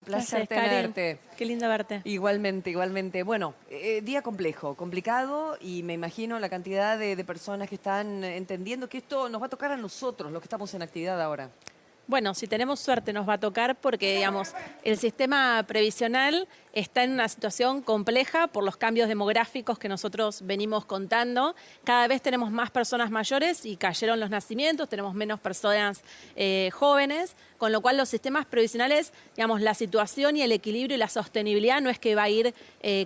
Placer Gracias, Karen. tenerte. Qué lindo verte. Igualmente, igualmente. Bueno, día complejo, complicado, y me imagino la cantidad de personas que están entendiendo que esto nos va a tocar a nosotros, los que estamos en actividad ahora. Bueno, si tenemos suerte nos va a tocar porque, digamos, el sistema previsional está en una situación compleja por los cambios demográficos que nosotros venimos contando. Cada vez tenemos más personas mayores y cayeron los nacimientos, tenemos menos personas jóvenes, con lo cual los sistemas previsionales, digamos, la situación y el equilibrio y la sostenibilidad no es que va a ir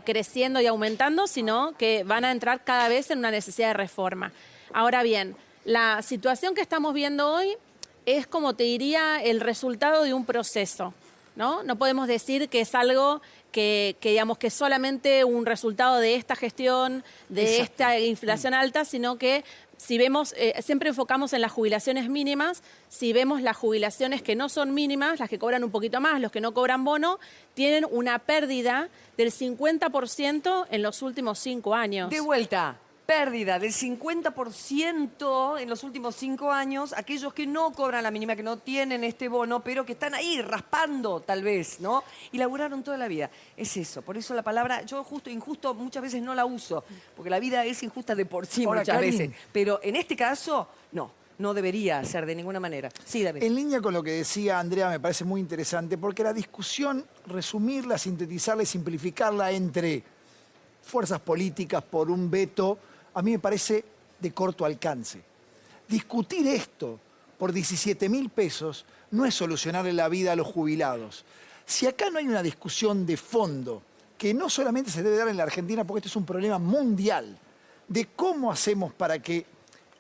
creciendo y aumentando, sino que van a entrar cada vez en una necesidad de reforma. Ahora bien, la situación que estamos viendo hoy es, como te diría, el resultado de un proceso, ¿no? No podemos decir que es algo digamos, que es solamente un resultado de esta gestión, de esta inflación alta, sino que si vemos, siempre enfocamos en las jubilaciones mínimas, si vemos las jubilaciones que no son mínimas, las que cobran un poquito más, los que no cobran bono, tienen una pérdida del 50% en los últimos 5 años. De vuelta. Pérdida del 50% en los últimos 5 años, aquellos que no cobran la mínima, que no tienen este bono, pero que están ahí raspando tal vez, ¿no? Y laburaron toda la vida. Es eso, por eso la palabra, yo justo, injusto, muchas veces no la uso, porque la vida es injusta de por sí muchas veces. Pero en este caso, no debería ser de ninguna manera. Sí, David. En línea con lo que decía Andrea, me parece muy interesante, porque la discusión, resumirla, sintetizarla y simplificarla entre fuerzas políticas por un veto, a mí me parece de corto alcance. Discutir esto por 17.000 pesos no es solucionarle la vida a los jubilados. Si acá no hay una discusión de fondo, que no solamente se debe dar en la Argentina, porque esto es un problema mundial, de cómo hacemos para que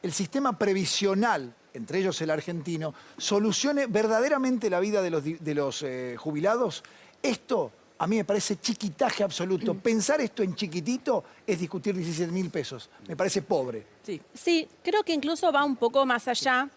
el sistema previsional, entre ellos el argentino, solucione verdaderamente la vida de los jubilados, esto a mí me parece chiquitaje absoluto. Pensar esto en chiquitito es discutir 17.000 pesos. Me parece pobre. Sí, creo que incluso va un poco más allá.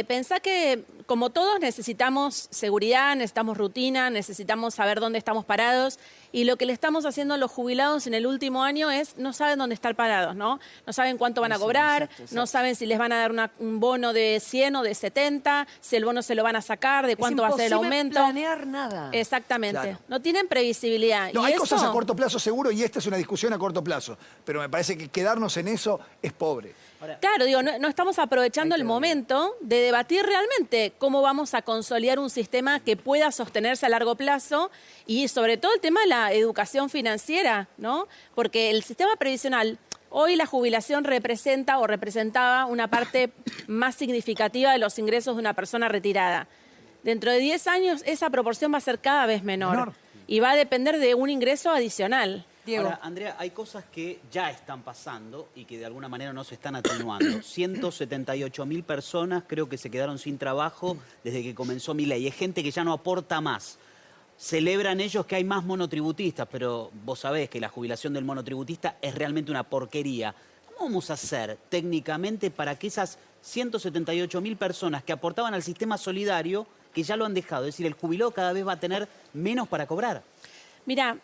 Pensá que, como todos, necesitamos seguridad, necesitamos rutina, necesitamos saber dónde estamos parados. Y lo que le estamos haciendo a los jubilados en el último año es no saben dónde estar parados, ¿no? No saben cuánto van a cobrar, no saben si les van a dar un bono de 100 o de 70, si el bono se lo van a sacar, de cuánto va a ser el aumento. No planear nada. Exactamente. Claro. No tienen previsibilidad. No, y hay eso... cosas a corto plazo seguro y esta es una discusión a corto plazo. Pero me parece que quedarnos en eso es pobre. Claro, digo, no estamos aprovechando el momento de debatir realmente cómo vamos a consolidar un sistema que pueda sostenerse a largo plazo y sobre todo el tema de la educación financiera, ¿no? Porque el sistema previsional, hoy la jubilación representa o representaba una parte más significativa de los ingresos de una persona retirada. Dentro de 10 años esa proporción va a ser cada vez menor. Y va a depender de un ingreso adicional. Diego. Ahora, Andrea, hay cosas que ya están pasando y que de alguna manera no se están atenuando. 178.000 personas creo que se quedaron sin trabajo desde que comenzó Milei. Es gente que ya no aporta más. Celebran ellos que hay más monotributistas, pero vos sabés que la jubilación del monotributista es realmente una porquería. ¿Cómo vamos a hacer técnicamente para que esas 178.000 personas que aportaban al sistema solidario, que ya lo han dejado, es decir, el jubilado cada vez va a tener menos para cobrar? Mira,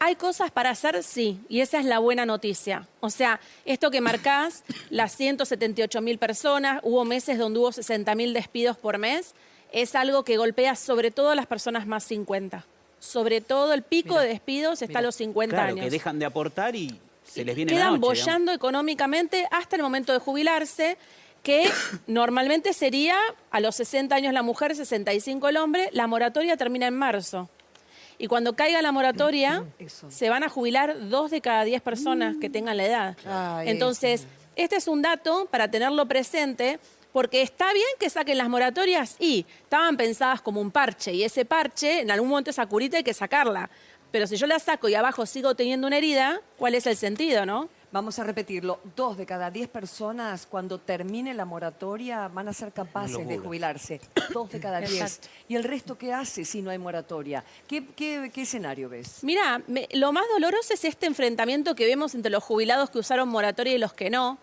hay cosas para hacer, sí, y esa es la buena noticia. O sea, esto que marcás, las 178.000 personas, hubo meses donde hubo 60.000 despidos por mes, es algo que golpea sobre todo a las personas más 50. Sobre todo el pico de despidos está a los 50 claro, años. Que dejan de aportar y se les viene la Quedan noche. boyando económicamente hasta el momento de jubilarse, que normalmente sería a los 60 años la mujer, 65 el hombre. La moratoria termina en marzo. Y cuando caiga la moratoria, se van a jubilar 2 de cada 10 personas que tengan la edad. Entonces, este es un dato para tenerlo presente, porque está bien que saquen las moratorias y estaban pensadas como un parche, y ese parche, en algún momento esa curita hay que sacarla. Pero si yo la saco y abajo sigo teniendo una herida, ¿cuál es el sentido, no? Vamos a repetirlo. 2 de cada 10 personas, cuando termine la moratoria, van a ser capaces de jubilarse. 2 de cada 10. Exacto. ¿Y el resto qué hace si no hay moratoria? ¿Qué escenario ves? Mira, lo más doloroso es este enfrentamiento que vemos entre los jubilados que usaron moratoria y los que no.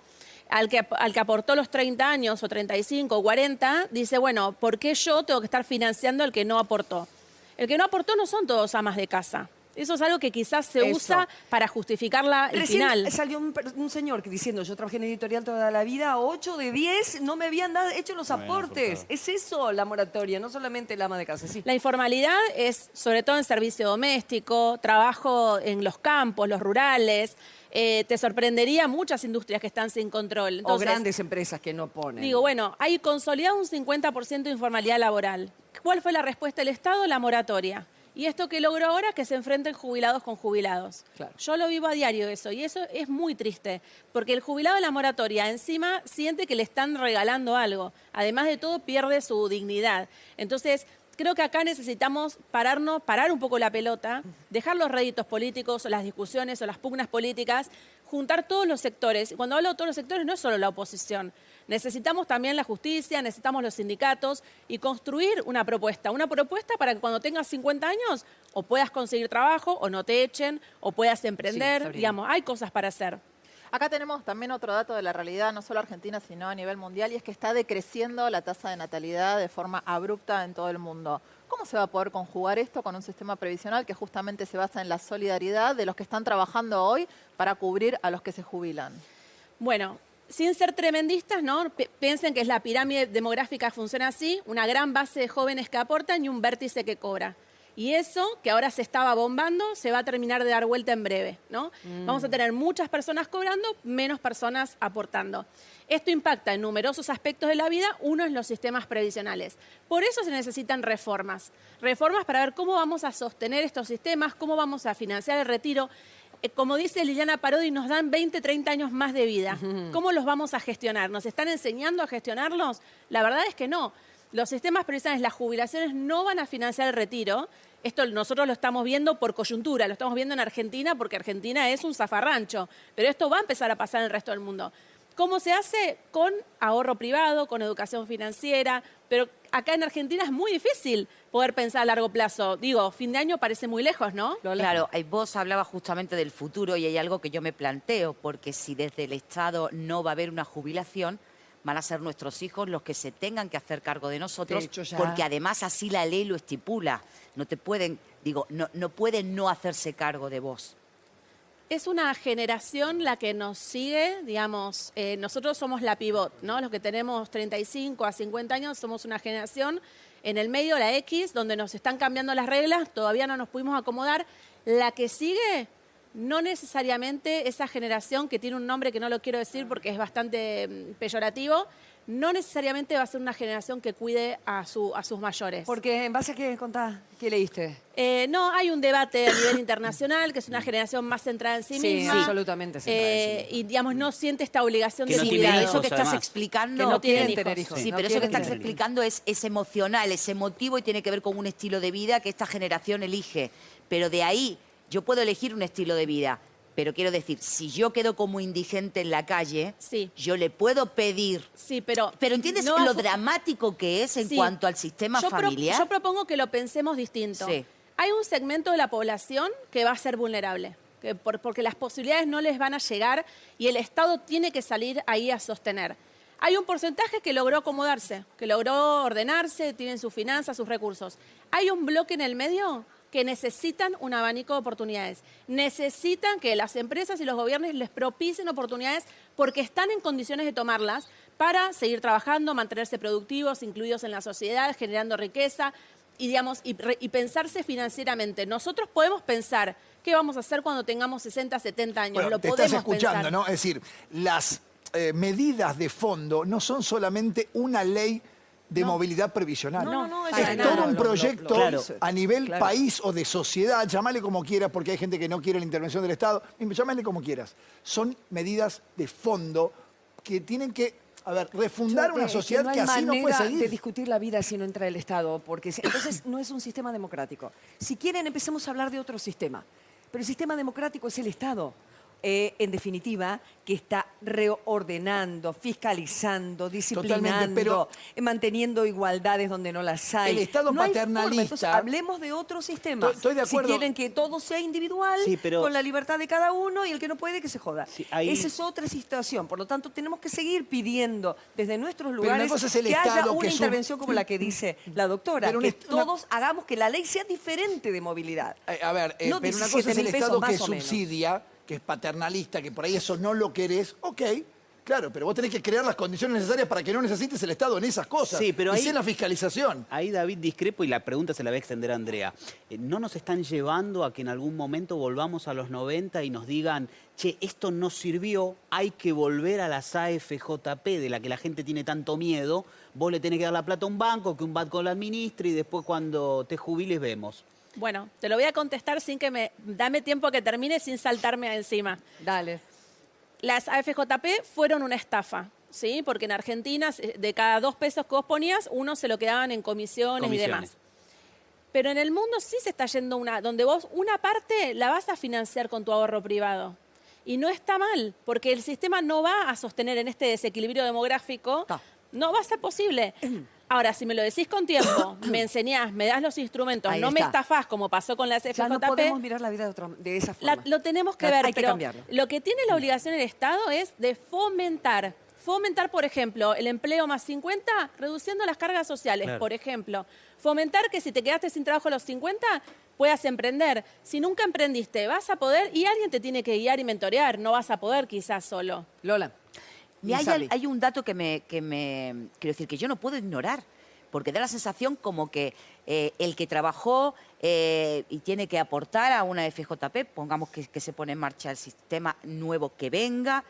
Al que aportó los 30 años, o 35, o 40, dice, bueno, ¿por qué yo tengo que estar financiando al que no aportó? El que no aportó no son todos amas de casa. Eso es algo que quizás se Eso. usa para justificar el Recién final. salió un señor diciendo, yo trabajé en editorial toda la vida, 8 de 10 no me habían hecho los aportes. Es eso la moratoria, no solamente el ama de casa. Sí. La informalidad es sobre todo en servicio doméstico, trabajo en los campos, los rurales. Te sorprendería muchas industrias que están sin control. O Entonces, grandes empresas que no ponen. digo, bueno, hay consolidado un 50% de informalidad laboral. ¿Cuál fue la respuesta del Estado? La moratoria. Y esto que logró ahora es que se enfrenten jubilados con jubilados. Claro. Yo lo vivo a diario eso, y eso es muy triste, porque el jubilado de la moratoria encima siente que le están regalando algo. Además de todo, pierde su dignidad. Entonces, creo que acá necesitamos parar un poco la pelota, dejar los réditos políticos o las discusiones o las pugnas políticas, juntar todos los sectores. Y cuando hablo de todos los sectores no es solo la oposición. Necesitamos también la justicia, necesitamos los sindicatos y construir una propuesta para que cuando tengas 50 años o puedas conseguir trabajo o no te echen o puedas emprender. Sabrina. Digamos, hay cosas para hacer. Acá tenemos también otro dato de la realidad, no solo argentina, sino a nivel mundial, y es que está decreciendo la tasa de natalidad de forma abrupta en todo el mundo. ¿Cómo se va a poder conjugar esto con un sistema previsional que justamente se basa en la solidaridad de los que están trabajando hoy para cubrir a los que se jubilan? Bueno, sin ser tremendistas, ¿no? Piensen que es la pirámide demográfica funciona así, una gran base de jóvenes que aportan y un vértice que cobra. Y eso, que ahora se estaba bombando, se va a terminar de dar vuelta en breve, ¿no? Vamos a tener muchas personas cobrando, menos personas aportando. Esto impacta en numerosos aspectos de la vida, uno es los sistemas previsionales. Por eso se necesitan reformas. Reformas para ver cómo vamos a sostener estos sistemas, cómo vamos a financiar el retiro. Como dice Liliana Parodi, nos dan 20, 30 años más de vida. ¿Cómo los vamos a gestionar? ¿Nos están enseñando a gestionarlos? La verdad es que no. Los sistemas previsionales, las jubilaciones no van a financiar el retiro. Esto nosotros lo estamos viendo por coyuntura, lo estamos viendo en Argentina porque Argentina es un zafarrancho, pero esto va a empezar a pasar en el resto del mundo. ¿Cómo se hace? Con ahorro privado, con educación financiera, pero acá en Argentina es muy difícil poder pensar a largo plazo. Digo, fin de año parece muy lejos, ¿no? Claro, vos hablabas justamente del futuro y hay algo que yo me planteo, porque si desde el Estado no va a haber una jubilación, van a ser nuestros hijos los que se tengan que hacer cargo de nosotros, De hecho, ya. porque además así la ley lo estipula. No te pueden, no pueden no hacerse cargo de vos. Es una generación la que nos sigue, digamos, nosotros somos la pivot, ¿no? Los que tenemos 35 a 50 años somos una generación en el medio, la X, donde nos están cambiando las reglas, todavía no nos pudimos acomodar. La que sigue, no necesariamente esa generación que tiene un nombre que no lo quiero decir porque es bastante peyorativo, no necesariamente va a ser una generación que cuide a sus mayores. Porque en base a qué contás, ¿qué leíste? No, hay un debate a nivel internacional, que es una generación más centrada en sí misma. absolutamente centrada en sí Y, digamos, no siente esta obligación Que de no tiene cuidar. hijos, Eso que estás además. explicando... Que no tienen quieren tener hijos. hijos. Sí, No pero eso que quieren estás tener explicando es emocional, es emotivo y tiene que ver con un estilo de vida que esta generación elige. Pero de ahí, yo puedo elegir un estilo de vida, pero quiero decir, si yo quedo como indigente en la calle, Sí. yo le puedo pedir... Sí, pero... Pero ¿entiendes no va a lo fu- dramático que es en Sí. cuanto al sistema familiar? Yo propongo que lo pensemos distinto. Sí. Hay un segmento de la población que va a ser vulnerable, porque las posibilidades no les van a llegar y el Estado tiene que salir ahí a sostener. Hay un porcentaje que logró acomodarse, que logró ordenarse, tienen sus finanzas, sus recursos. Hay un bloque en el medio que necesitan un abanico de oportunidades. Necesitan que las empresas y los gobiernos les propicien oportunidades porque están en condiciones de tomarlas para seguir trabajando, mantenerse productivos, incluidos en la sociedad, generando riqueza y, digamos, y pensarse financieramente. Nosotros podemos pensar qué vamos a hacer cuando tengamos 60, 70 años. Bueno, Lo te podemos estás escuchando, pensar. ¿no? Es decir, las medidas de fondo no son solamente una ley de movilidad previsional. No, es para todo nada. un proyecto Claro. a nivel Claro. país o de sociedad, llamale como quieras, porque hay gente que no quiere la intervención del Estado, llámale como quieras. Son medidas de fondo que tienen que, refundar una sociedad no que hay así no puede manera seguir. de discutir la vida si no entra el Estado, porque entonces no es un sistema democrático. Si quieren, empecemos a hablar de otro sistema. Pero el sistema democrático es el Estado. en definitiva, que está reordenando, fiscalizando, disciplinando, pero- manteniendo igualdades donde no las hay. El Estado No hay forma. paternalista- Entonces, hablemos de otro sistema. Estoy de acuerdo. Si quieren que todo sea individual, Sí, pero- con la libertad de cada uno, y el que no puede, que se joda. Sí, ahí- Esa es otra situación. Por lo tanto, tenemos que seguir pidiendo desde nuestros una lugares cosa es el que haya Estado una que intervención como la que dice la doctora, Pero que una- todos hagamos que la ley sea diferente de movilidad. A ver, No pero una 17.000 cosa es el Estado pesos que más o menos. subsidia, que es paternalista, que por ahí eso no lo querés, ok, claro, pero vos tenés que crear las condiciones necesarias para que no necesites el Estado en esas cosas. Sí, pero y ahí- en la fiscalización. Ahí, David, discrepo y la pregunta se la voy a extender a Andrea. ¿No nos están llevando a que en algún momento volvamos a los 90 y nos digan, che, esto no sirvió, hay que volver a las AFJP de la que la gente tiene tanto miedo? Vos le tenés que dar la plata a un banco, que un banco la administre y después cuando te jubiles vemos. Bueno, te lo voy a contestar sin que me... Dame tiempo a que termine sin saltarme encima. Dale. Las AFJP fueron una estafa, ¿sí? Porque en Argentina, de cada 2 pesos que vos ponías, uno se lo quedaban en comisiones y demás. Pero en el mundo sí se está yendo donde vos una parte la vas a financiar con tu ahorro privado. Y no está mal, porque el sistema no va a sostener en este desequilibrio demográfico, Ta. no va a ser posible. Ahora, si me lo decís con tiempo, me enseñás, me das los instrumentos, Ahí no me está. estafás como pasó con las Ya FJP, no podemos mirar la vida de esa forma. lo tenemos que La- ver, hay que pero cambiarlo. lo que tiene la obligación el Estado es de fomentar. Fomentar, por ejemplo, el empleo más 50, reduciendo las cargas sociales, Claro. por ejemplo. Fomentar que si te quedaste sin trabajo a los 50, puedas emprender. Si nunca emprendiste, vas a poder, y alguien te tiene que guiar y mentorear, no vas a poder quizás solo. Lola. Y hay, Isabel. hay un dato que me, quiero decir, que yo no puedo ignorar, porque da la sensación como que el que trabajó y tiene que aportar a una FJP, pongamos que se pone en marcha el sistema nuevo que venga,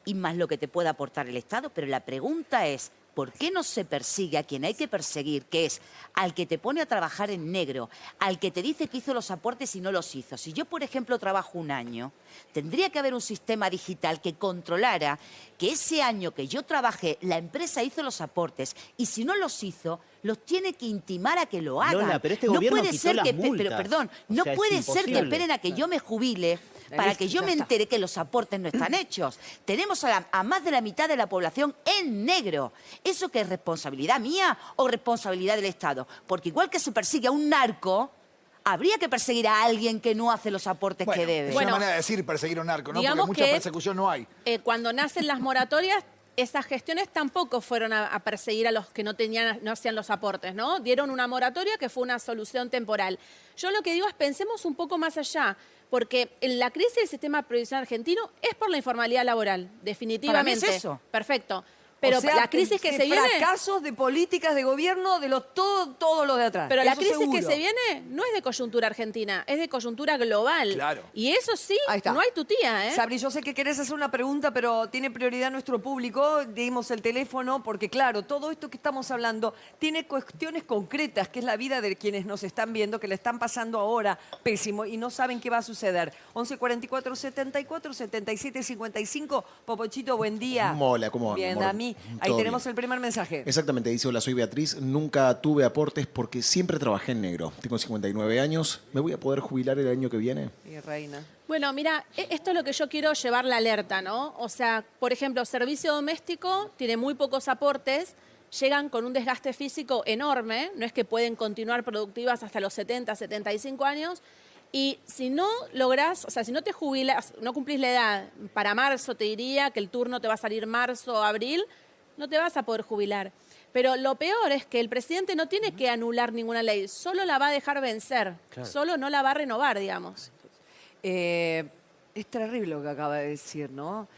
y más lo que te pueda aportar el Estado, pero la pregunta es, ¿por qué no se persigue a quien hay que perseguir, que es al que te pone a trabajar en negro, al que te dice que hizo los aportes y no los hizo? Si yo, por ejemplo, trabajo un año, tendría que haber un sistema digital que controlara que ese año que yo trabajé, la empresa hizo los aportes y si no los hizo, los tiene que intimar a que lo hagan. Lola, pero este no gobierno puede quitó ser las que, pero multas. perdón, O no sea, es puede ser que imposible. esperen a que yo me jubile para que yo Ya me está. entere que los aportes no están hechos. Tenemos a más de la mitad de la población en negro. ¿Eso qué es responsabilidad mía o responsabilidad del Estado? Porque igual que se persigue a un narco, habría que perseguir a alguien que no hace los aportes Bueno, que debe. es Bueno, una manera de decir perseguir a un narco, ¿no? Porque digamos mucha que- persecución no hay. Cuando nacen las moratorias, esas gestiones tampoco fueron a perseguir a los que no hacían los aportes, ¿no? Dieron una moratoria que fue una solución temporal. Yo lo que digo es pensemos un poco más allá, porque la crisis del sistema previsional argentino es por la informalidad laboral, definitivamente. Para mí es eso. Perfecto. Pero O sea, la crisis que se viene... fracasos de políticas de gobierno de todo lo de atrás. Pero la Eso crisis que seguro. se viene no es de coyuntura argentina, es de coyuntura global. Claro. Y eso sí, Ahí está. no hay tu tía, ¿eh? Sabri, yo sé que querés hacer una pregunta, pero tiene prioridad nuestro público. Dimos el teléfono porque, claro, todo esto que estamos hablando tiene cuestiones concretas, que es la vida de quienes nos están viendo, que le están pasando ahora pésimo y no saben qué va a suceder. 11 44 74 77 55. Popochito, buen día. Hola, ¿cómo va, mi Bien, amor? Dami. Ahí Todo tenemos bien. el primer mensaje. Exactamente, dice, hola, soy Beatriz, nunca tuve aportes porque siempre trabajé en negro. Tengo 59 años, ¿me voy a poder jubilar el año que viene? Mi reina. Bueno, mira, esto es lo que yo quiero llevar la alerta, ¿no? O sea, por ejemplo, servicio doméstico tiene muy pocos aportes, llegan con un desgaste físico enorme, no es que pueden continuar productivas hasta los 70, 75 años, y si no lográs, o sea, si no te jubilas, no cumplís la edad, para marzo te diría que el turno te va a salir marzo o abril, no te vas a poder jubilar. Pero lo peor es que el presidente no tiene que anular ninguna ley, solo la va a dejar vencer, solo no la va a renovar, digamos. Es terrible lo que acaba de decir, ¿no?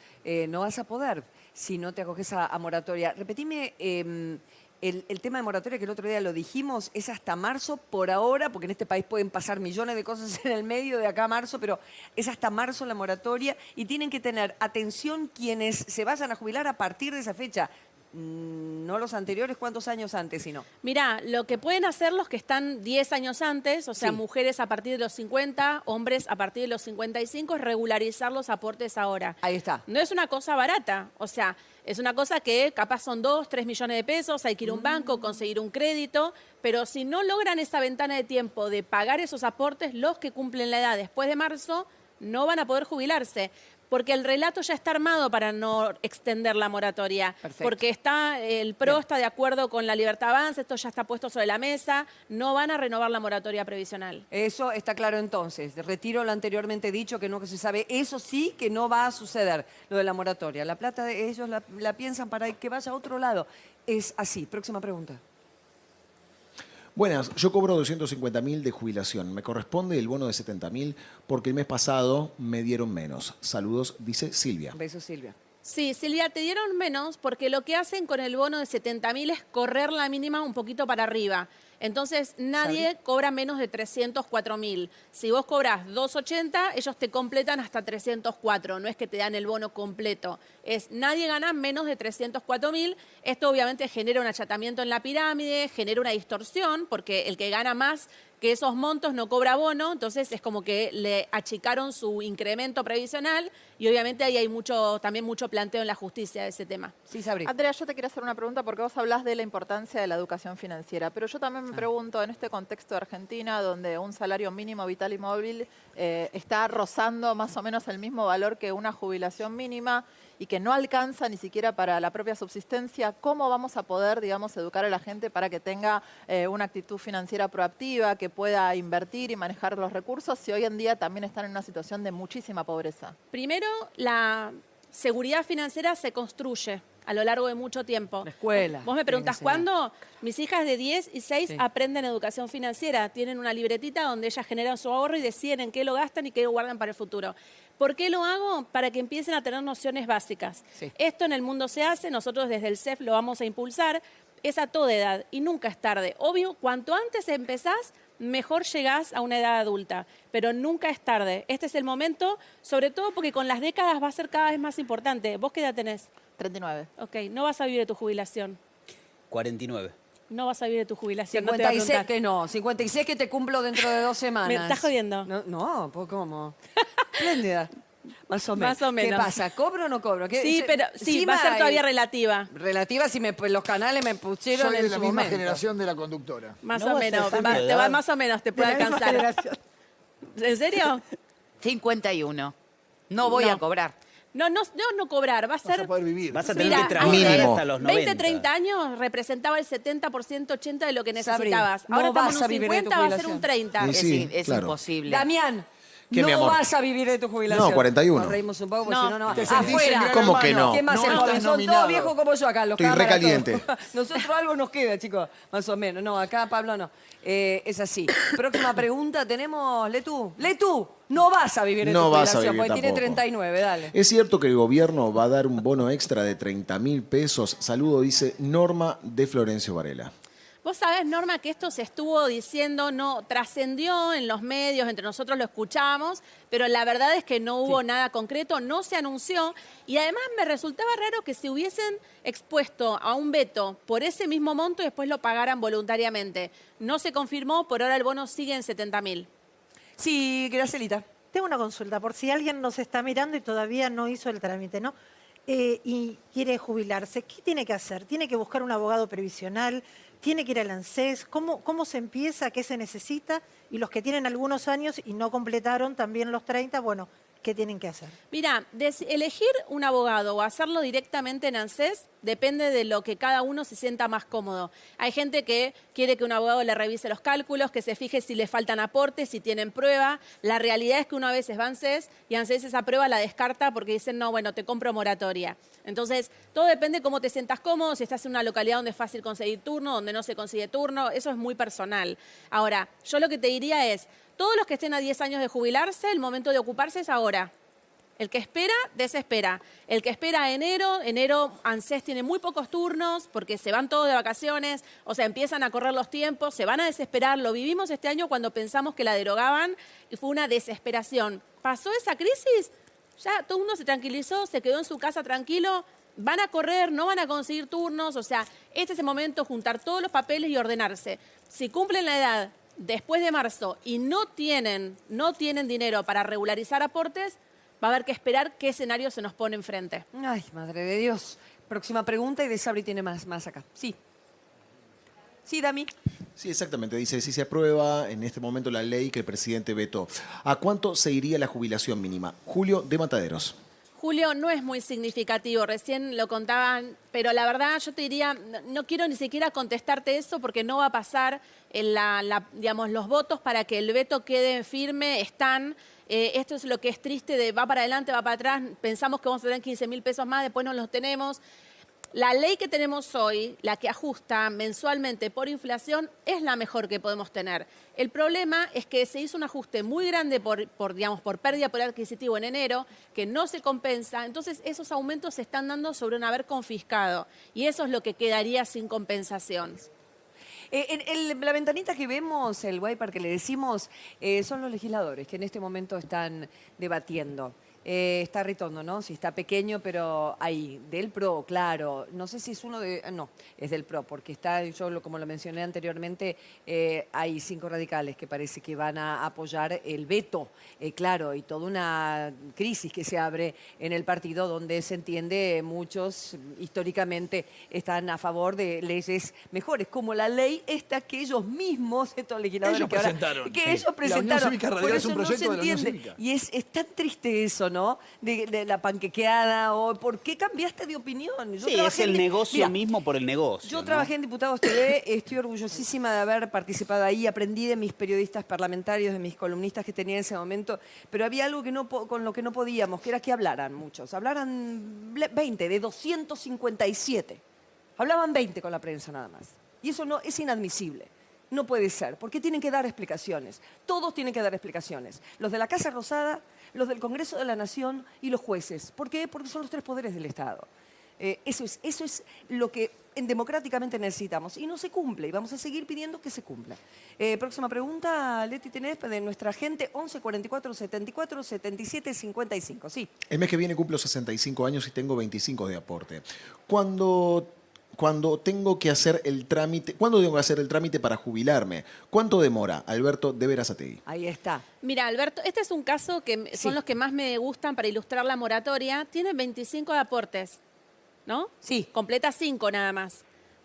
No vas a poder si no te acoges a moratoria. Repetime, el tema de moratoria, que el otro día lo dijimos, es hasta marzo por ahora, porque en este país pueden pasar millones de cosas en el medio de acá a marzo, pero es hasta marzo la moratoria y tienen que tener atención quienes se vayan a jubilar a partir de esa fecha. No los anteriores, ¿cuántos años antes, sino? Mirá, lo que pueden hacer los que están 10 años antes, o sea, Sí. mujeres a partir de los 50, hombres a partir de los 55, es regularizar los aportes ahora. Ahí está. No es una cosa barata, o sea, es una cosa que capaz son 2, 3 millones de pesos, hay que ir a un banco, conseguir un crédito, pero si no logran esa ventana de tiempo de pagar esos aportes, los que cumplen la edad después de marzo no van a poder jubilarse. Porque el relato ya está armado para no extender la moratoria. Perfecto. Porque el PRO está de acuerdo con la Libertad Avanza, esto ya está puesto sobre la mesa, no van a renovar la moratoria previsional. Eso está claro entonces. Retiro lo anteriormente dicho, que no que se sabe. Eso sí que no va a suceder, lo de la moratoria. La plata ellos la piensan para que vaya a otro lado. Es así. Próxima pregunta. Buenas, yo cobro 250.000 de jubilación. Me corresponde el bono de 70.000 porque el mes pasado me dieron menos. Saludos, dice Silvia. Besos, Silvia. Sí, Silvia, te dieron menos porque lo que hacen con el bono de 70.000 es correr la mínima un poquito para arriba. Entonces, nadie cobra menos de 304.000. Si vos cobras 280, ellos te completan hasta 304. No es que te dan el bono completo. Nadie gana menos de 304.000. Esto obviamente genera un achatamiento en la pirámide, genera una distorsión, porque el que gana más que esos montos no cobra bono, entonces es como que le achicaron su incremento previsional y obviamente ahí hay también mucho planteo en la justicia de ese tema. Sí, Sabri. Andrea, yo te quería hacer una pregunta porque vos hablás de la importancia de la educación financiera, pero yo también me pregunto, en este contexto de Argentina, donde un salario mínimo vital y móvil está rozando más o menos el mismo valor que una jubilación mínima y que no alcanza ni siquiera para la propia subsistencia, ¿cómo vamos a poder, digamos, educar a la gente para que tenga una actitud financiera proactiva, que pueda invertir y manejar los recursos si hoy en día también están en una situación de muchísima pobreza? Primero, la seguridad financiera se construye a lo largo de mucho tiempo. La escuela. Vos me preguntás, tiene que enseñar. ¿cuándo? Mis hijas de 10 y 6 Sí. aprenden educación financiera. Tienen una libretita donde ellas generan su ahorro y deciden en qué lo gastan y qué lo guardan para el futuro. ¿Por qué lo hago? Para que empiecen a tener nociones básicas. Sí. Esto en el mundo se hace, nosotros desde el CEF lo vamos a impulsar. Es a toda edad y nunca es tarde. Obvio, cuanto antes empezás, mejor llegás a una edad adulta, pero nunca es tarde. Este es el momento, sobre todo porque con las décadas va a ser cada vez más importante. ¿Vos qué edad tenés? 39. Ok, no vas a vivir de tu jubilación. 49. No vas a vivir de tu jubilación. No te voy a 56 preguntar. que no. 56 que te cumplo dentro de 2 semanas. ¿Me estás jodiendo? No, pues ¿cómo? Espléndida. Más o menos. Más o menos. ¿Qué pasa? ¿Cobro o no cobro? ¿Qué- Sí, pero sí, encima va a ser todavía hay- relativa. Relativa si los canales me pusieron Soy en de la su misma momento. generación de la conductora. Más No o vas a menos. ser de edad. Más o menos te puede De la misma alcanzar. generación. ¿En serio? 51. No voy No. a cobrar. No cobrar. Va a Vas a ser... poder vivir. Vas a tener Mira, que trabajar mínimo. hasta los 90. 20, 30 años representaba el 70%, 80% de lo que Sabri, necesitabas. no Ahora estamos vas en a un vivir de tu 50, va a ser un jubilación. 30. Sí, Es, sí, es claro. imposible. Damián, ¿Qué, mi no amor? vas a vivir de tu jubilación. No, 41. Nos reímos un poco porque No. si no, no. Te sentís Afuera. en Gran ¿Cómo que Hermano. no? ¿Qué más No es estás joven? Son nominado. todos viejos como yo acá, los Estoy cámaras, recaliente. todos. Nosotros algo nos queda, chicos, más o menos. No, acá Pablo no. Es así. Próxima pregunta tenemos, Letú. Letú, no vas a vivir de No tu vas a jubilación, vivir porque tiene tampoco. 39, dale. ¿Es cierto que el gobierno va a dar un bono extra de 30.000 pesos? Saludo, dice Norma de Florencio Varela. Vos sabés, Norma, que esto se estuvo diciendo, no trascendió en los medios, entre nosotros lo escuchamos, pero la verdad es que no hubo nada concreto, no se anunció y además me resultaba raro que se hubiesen expuesto a un veto por ese mismo monto y después lo pagaran voluntariamente. No se confirmó, por ahora el bono sigue en 70.000. Sí, Gracelita. Tengo una consulta, por si alguien nos está mirando y todavía no hizo el trámite, ¿no? Y quiere jubilarse, ¿qué tiene que hacer? ¿Tiene que buscar un abogado previsional? ¿Tiene que ir al ANSES? ¿Cómo se empieza? ¿Qué se necesita? Y los que tienen algunos años y no completaron también los 30, bueno, ¿qué tienen que hacer? Mira, elegir un abogado o hacerlo directamente en ANSES depende de lo que cada uno se sienta más cómodo. Hay gente que quiere que un abogado le revise los cálculos, que se fije si le faltan aportes, si tienen prueba. La realidad es que uno a veces va a ANSES y ANSES esa prueba la descarta porque dicen, no, bueno, te compro moratoria. Entonces, todo depende de cómo te sientas cómodo, si estás en una localidad donde es fácil conseguir turno, donde no se consigue turno, eso es muy personal. Ahora, yo lo que te diría es, todos los que estén a 10 años de jubilarse, el momento de ocuparse es ahora. El que espera, desespera. El que espera a enero, ANSES tiene muy pocos turnos porque se van todos de vacaciones, o sea, empiezan a correr los tiempos, se van a desesperar. Lo vivimos este año cuando pensamos que la derogaban y fue una desesperación. Pasó esa crisis, ya todo el mundo se tranquilizó, se quedó en su casa tranquilo, van a correr, no van a conseguir turnos, o sea, este es el momento de juntar todos los papeles y ordenarse. Si cumplen la edad después de marzo y no tienen dinero para regularizar aportes, va a haber que esperar qué escenario se nos pone enfrente. Ay, madre de Dios. Próxima pregunta y de Sabri tiene más acá. Sí. Sí, Dami. Sí, exactamente. Dice, si se aprueba en este momento la ley que el presidente vetó, ¿a cuánto se iría la jubilación mínima? Julio de Mataderos. Julio, no es muy significativo, recién lo contaban, pero la verdad yo te diría, no quiero ni siquiera contestarte eso porque no va a pasar digamos, los votos para que el veto quede firme, están. Esto es lo que es triste, de va para adelante, va para atrás, pensamos que vamos a tener 15.000 pesos más, después no los tenemos. La ley que tenemos hoy, la que ajusta mensualmente por inflación, es la mejor que podemos tener. El problema es que se hizo un ajuste muy grande digamos, por pérdida de poder adquisitivo en enero, que no se compensa. Entonces, esos aumentos se están dando sobre un haber confiscado. Y eso es lo que quedaría sin compensación. La ventanita que vemos, el wiper que le decimos, son los legisladores que en este momento están debatiendo. Está Ritondo, ¿no? Si está pequeño, pero ahí, del PRO, claro. No sé si es uno de... No, es del PRO, porque está, como lo mencioné anteriormente, hay 5 radicales que parece que van a apoyar el veto, claro, y toda una crisis que se abre en el partido donde se entiende muchos históricamente están a favor de leyes mejores, como la ley esta que ellos mismos, estos legisladores Ellos que ahora- presentaron. que Sí. ellos La Unión presentaron. Cívica Radical Por es un eso no se proyecto de la Unión entiende. Cívica. Y es tan triste eso, ¿no? De la panquequeada, o ¿por qué cambiaste de opinión? Yo Sí, es trabajé el en- negocio Mira, mismo por el negocio. yo ¿no? trabajé en Diputados TV, estoy orgullosísima de haber participado ahí, aprendí de mis periodistas parlamentarios, de mis columnistas que tenía en ese momento, pero había algo que con lo que no podíamos, que era que hablaran muchos. Hablaran 20, de 257. Hablaban 20 con la prensa nada más. Y eso no es inadmisible. No puede ser, porque tienen que dar explicaciones. Todos tienen que dar explicaciones. Los de la Casa Rosada, los del Congreso de la Nación y los jueces. ¿Por qué? Porque son los 3 poderes del Estado. Eso es lo que democráticamente necesitamos. Y no se cumple, y vamos a seguir pidiendo que se cumpla. Próxima pregunta, Leti, tenés de nuestra gente, 11 44 74 77 55. Sí. El mes que viene cumplo 65 años y tengo 25 de aporte. Cuando tengo que hacer el trámite, ¿cuándo tengo que hacer el trámite para jubilarme? ¿Cuánto demora? Alberto de Verazategui. Ahí está. Mira, Alberto, este es un caso que son Sí. los que más me gustan para ilustrar la moratoria. Tiene 25 de aportes, ¿no? Sí. Completa 5 nada más.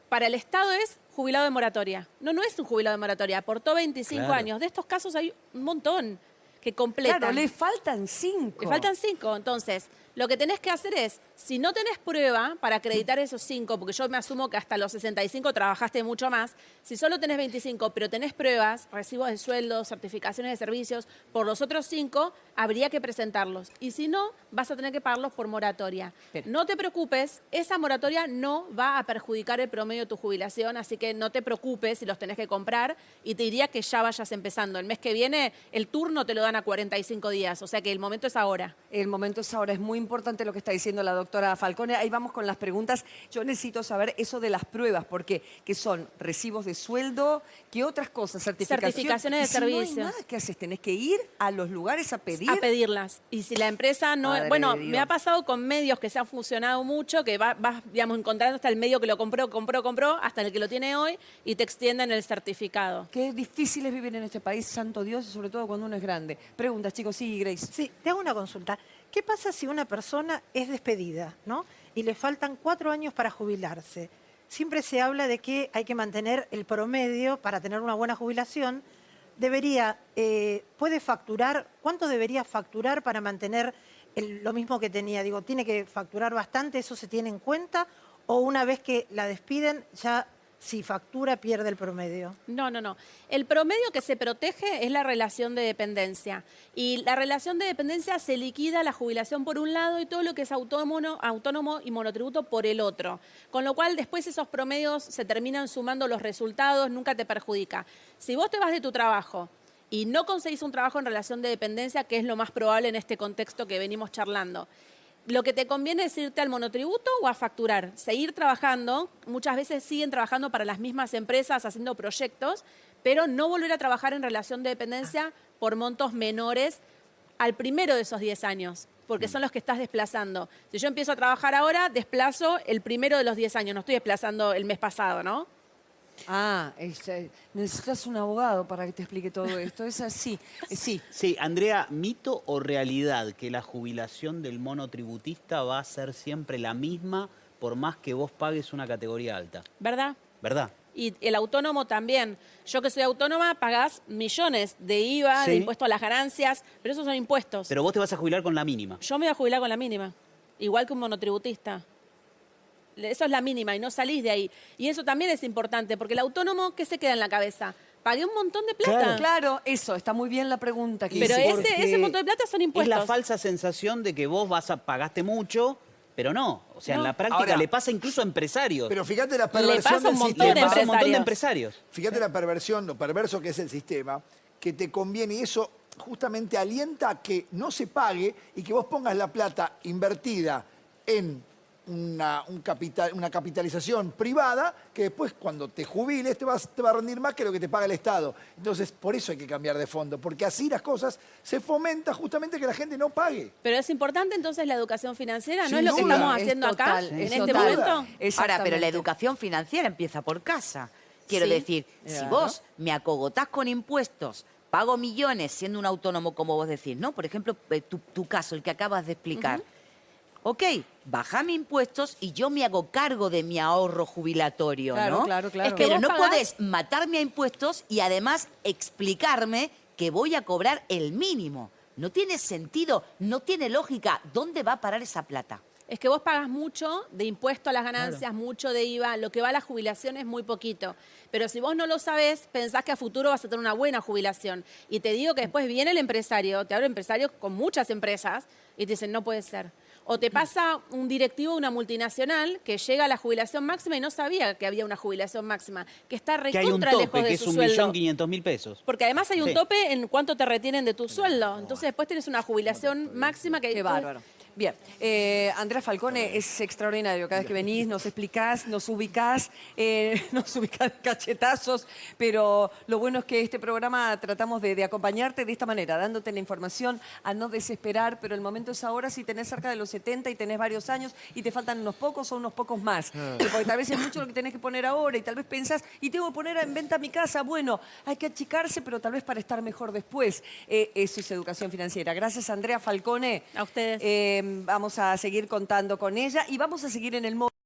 Para el Estado es jubilado de moratoria. No, no es un jubilado de moratoria. Aportó 25 Claro. años. De estos casos hay un montón que completan. Claro, le faltan 5. Le faltan 5. Entonces, lo que tenés que hacer es, si no tenés prueba para acreditar esos 5, porque yo me asumo que hasta los 65 trabajaste mucho más, si solo tenés 25, pero tenés pruebas, recibos de sueldo, certificaciones de servicios, por los otros 5, habría que presentarlos. Y si no, vas a tener que pagarlos por moratoria. Bien. No te preocupes, esa moratoria no va a perjudicar el promedio de tu jubilación, así que no te preocupes si los tenés que comprar y te diría que ya vayas empezando. El mes que viene, el turno te lo dan a 45 días, o sea que el momento es ahora. El momento es ahora, es muy importante lo que está diciendo la doctora Falcone. Ahí vamos con las preguntas. Yo necesito saber eso de las pruebas, porque ¿qué son? ¿Recibos de sueldo? ¿Qué otras cosas? Certificaciones de ¿Y si no hay servicios. más? ¿Qué haces? ¿Tenés que ir a los lugares a pedir? A pedirlas. Y si la empresa no... Madre Bueno, de Dios. me ha pasado con medios que se han fusionado mucho, que vas, digamos, encontrando hasta el medio que lo compró, hasta el que lo tiene hoy, y te extienden el certificado. Qué difícil es vivir en este país, santo Dios, y sobre todo cuando uno es grande. Preguntas, chicos. Sí, Grace. Sí, te hago una consulta. ¿Qué pasa si una persona es despedida, ¿no? Y le faltan 4 años para jubilarse? Siempre se habla de que hay que mantener el promedio para tener una buena jubilación. ¿Puede facturar? ¿Cuánto debería facturar para mantener lo mismo que tenía? Digo, ¿tiene que facturar bastante? ¿Eso se tiene en cuenta? ¿O una vez que la despiden, ya si factura pierde el promedio? No. El promedio que se protege es la relación de dependencia. Y la relación de dependencia se liquida la jubilación por un lado y todo lo que es autónomo y monotributo por el otro. Con lo cual después esos promedios se terminan sumando los resultados, nunca te perjudica. Si vos te vas de tu trabajo y no conseguís un trabajo en relación de dependencia, que es lo más probable en este contexto que venimos charlando, lo que te conviene es irte al monotributo o a facturar, seguir trabajando. Muchas veces siguen trabajando para las mismas empresas haciendo proyectos, pero no volver a trabajar en relación de dependencia por montos menores al primero de esos 10 años, porque son los que estás desplazando. Si yo empiezo a trabajar ahora, desplazo el primero de los 10 años, no estoy desplazando el mes pasado, ¿no? Necesitas un abogado para que te explique todo esto. Es así. Sí. Sí, Andrea, ¿mito o realidad que la jubilación del monotributista va a ser siempre la misma por más que vos pagues una categoría alta? ¿Verdad? ¿Verdad? Y el autónomo también. Yo que soy autónoma, pagás millones de IVA, Sí. de impuesto a las ganancias, pero esos son impuestos. Pero vos te vas a jubilar con la mínima. Yo me voy a jubilar con la mínima, igual que un monotributista. Eso es la mínima y no salís de ahí. Y eso también es importante, porque el autónomo, ¿qué se queda en la cabeza? Pagué un montón de plata. Claro, eso, está muy bien la pregunta que Pero hiciste. ese montón de plata son Es impuestos. la falsa sensación de que vos pagaste mucho, pero no. O sea, en la práctica Ahora, le pasa incluso a empresarios. Pero fíjate la Le perversión pasa del un montón sistema. de Le pasa a un montón de empresarios. empresarios. Fíjate la perversión, lo perverso que es el sistema, que te conviene y eso justamente alienta a que no se pague y que vos pongas la plata invertida en una capitalización privada que después cuando te jubiles te va a rendir más que lo que te paga el Estado. Entonces, por eso hay que cambiar de fondo, porque así las cosas se fomenta justamente que la gente no pague. Pero es importante entonces la educación financiera, ¿no Sin es lo que duda. estamos Es haciendo acá total, en es este total. momento? Ahora, pero la Exactamente. educación financiera empieza por casa. Quiero Sí, decir, si claro. vos me acogotás con impuestos, pago millones siendo un autónomo, como vos decís, ¿no? Por ejemplo, tu caso, el que acabas de explicar. Ok, bajame impuestos y yo me hago cargo de mi ahorro jubilatorio, Claro, ¿no? claro, claro. Es que Pero vos no pagás- podés matarme a impuestos y además explicarme que voy a cobrar el mínimo. No tiene sentido, no tiene lógica. ¿Dónde va a parar esa plata? Es que vos pagas mucho de impuesto a las ganancias, mucho de IVA, lo que va a la jubilación es muy poquito. Pero si vos no lo sabés, pensás que a futuro vas a tener una buena jubilación. Y te digo que después viene el empresario, te hablo de empresarios con muchas empresas, y te dicen, no puede ser. O te pasa un directivo de una multinacional que llega a la jubilación máxima y no sabía que había una jubilación máxima, que está Que hay un recontra lejos tope, de que es su 1.500.000 pesos. Porque además hay un Sí. tope en cuánto te retienen de tu sueldo. Entonces después tienes una jubilación máxima que... Qué bárbaro. Bien, Andrea Falcone, es extraordinario. Cada vez que venís nos explicás, nos ubicás cachetazos, pero lo bueno es que este programa tratamos de acompañarte de esta manera, dándote la información, a no desesperar, pero el momento es ahora si tenés cerca de los 70 y tenés varios años y te faltan unos pocos o unos pocos más. Porque tal vez es mucho lo que tenés que poner ahora y tal vez pensás, y tengo que poner en venta mi casa. Bueno, hay que achicarse, pero tal vez para estar mejor después. Eso es educación financiera. Gracias, Andrea Falcone. A ustedes. Vamos a seguir contando con ella y vamos a seguir en el móvil.